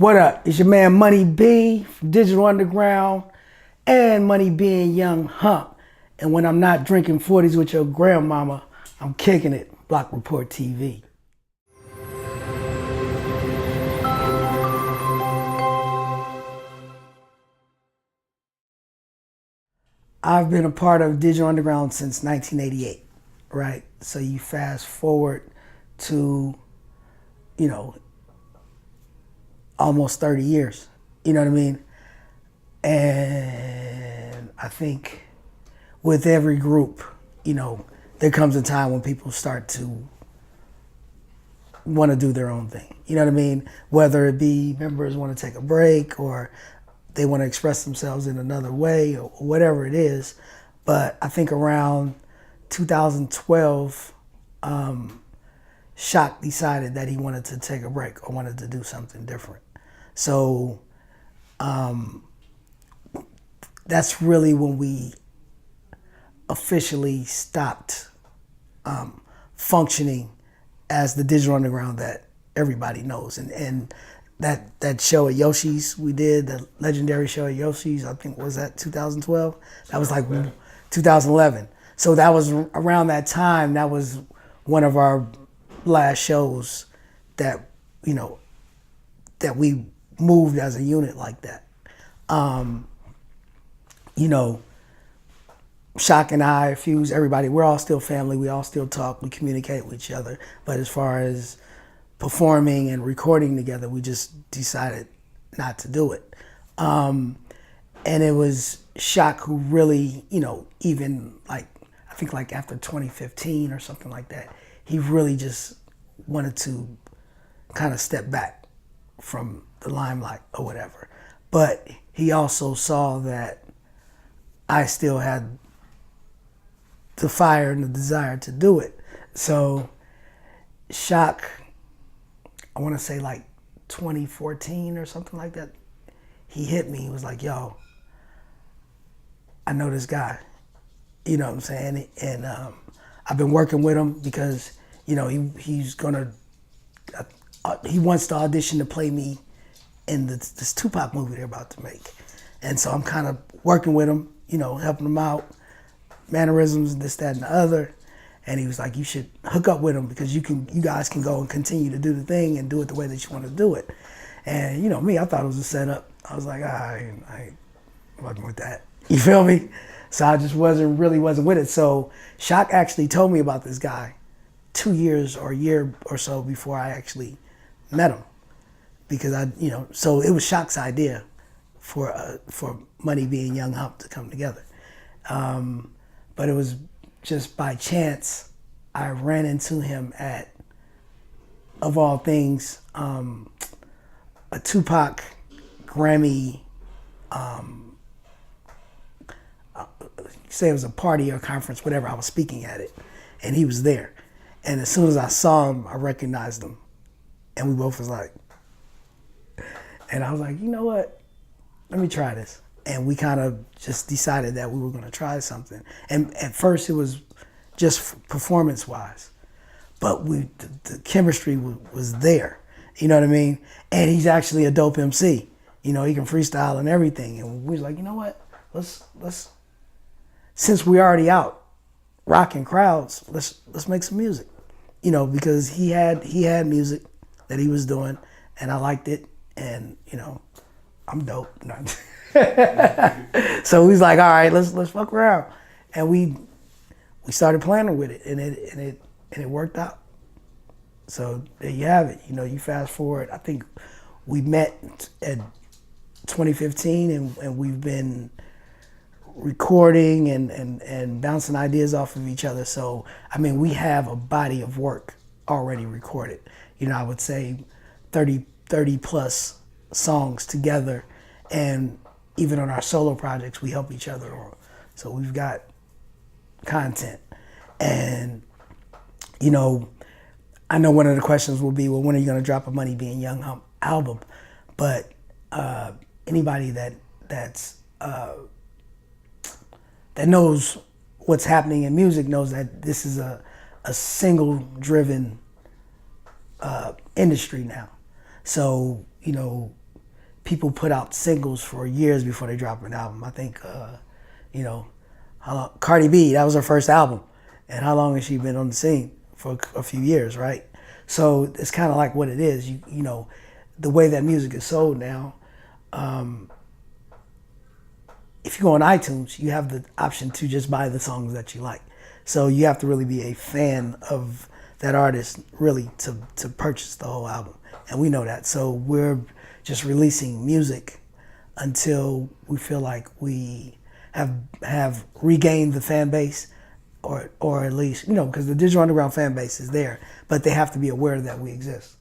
What up? It's your man Money B from Digital Underground and Money B and Young Hump. And when I'm not drinking 40s with your grandmama, I'm kicking it. Block Report TV. I've been a part of Digital Underground since 1988, right? So you fast forward to, almost 30 years, you know what I mean? And I think with every group, there comes a time when people start to want to do their own thing, you know what I mean? Whether it be members want to take a break or they want to express themselves in another way or whatever it is. But I think around 2012, Shock decided that he wanted to take a break or wanted to do something different. So that's really when we officially stopped functioning as the Digital Underground that everybody knows. And that show at Yoshi's we did, the legendary show at Yoshi's, I think, was that 2012? That was like 2011. So that was around that time, that was one of our last shows that, that we moved as a unit like that. Shock and I, Fuse, everybody, we're all still family. We all still talk. We communicate with each other. But as far as performing and recording together, we just decided not to do it. And it was Shock who really, even I think after 2015 or something like that, he really just wanted to kind of step back from the limelight or whatever. But he also saw that I still had the fire and the desire to do it. So Shock, I want to say 2014 or something like that, he hit me. He was like, yo, I know this guy. You know what I'm saying? And I've been working with him because, he's gonna, he wants to audition to play me in this Tupac movie they're about to make. And so I'm kind of working with him, helping him out, mannerisms, this, that, and the other. And he was like, you should hook up with him because you guys can go and continue to do the thing and do it the way that you want to do it. And me, I thought it was a setup. I was like, I ain't working with that. You feel me? So I just wasn't with it. So Shock actually told me about this guy 2 years or a year or so before I actually met him. Because so it was Shock's idea for Money B and Young Hump to come together. But it was just by chance I ran into him at, of all things, a Tupac Grammy, say it was a party or conference, whatever, I was speaking at it, and he was there. And as soon as I saw him, I recognized him. And we both was like, and I was like, you know what? Let me try this. And we kind of just decided that we were going to try something. And at first it was just performance-wise. But the chemistry was there. You know what I mean? And he's actually a dope MC. He can freestyle and everything. And we was like, you know what? Let's since we're already out rocking crowds, let's make some music. Because he had music that he was doing, and I liked it, and I'm dope. So he's like, all right, let's fuck around, and we started planning with it, and it worked out. So there you have it. You fast forward. I think we met at 2015, and we've been recording and bouncing ideas off of each other. So, we have a body of work already recorded. I would say 30 plus songs together. And even on our solo projects, we help each other on. So we've got content. And, I know one of the questions will be, well, when are you going to drop a Money B and Young Hump album? But anybody that knows what's happening in music knows that this is a single-driven industry now. So, people put out singles for years before they drop an album. I think, you know, Cardi B, that was her first album. And how long has she been on the scene? For a few years, right? So it's kind of like what it is. You know, the way that music is sold now, if you go on iTunes, you have the option to just buy the songs that you like. So you have to really be a fan of that artist really to purchase the whole album. And we know that. So we're just releasing music until we feel like we have regained the fan base, or at least, you know, because the Digital Underground fan base is there, but they have to be aware that we exist.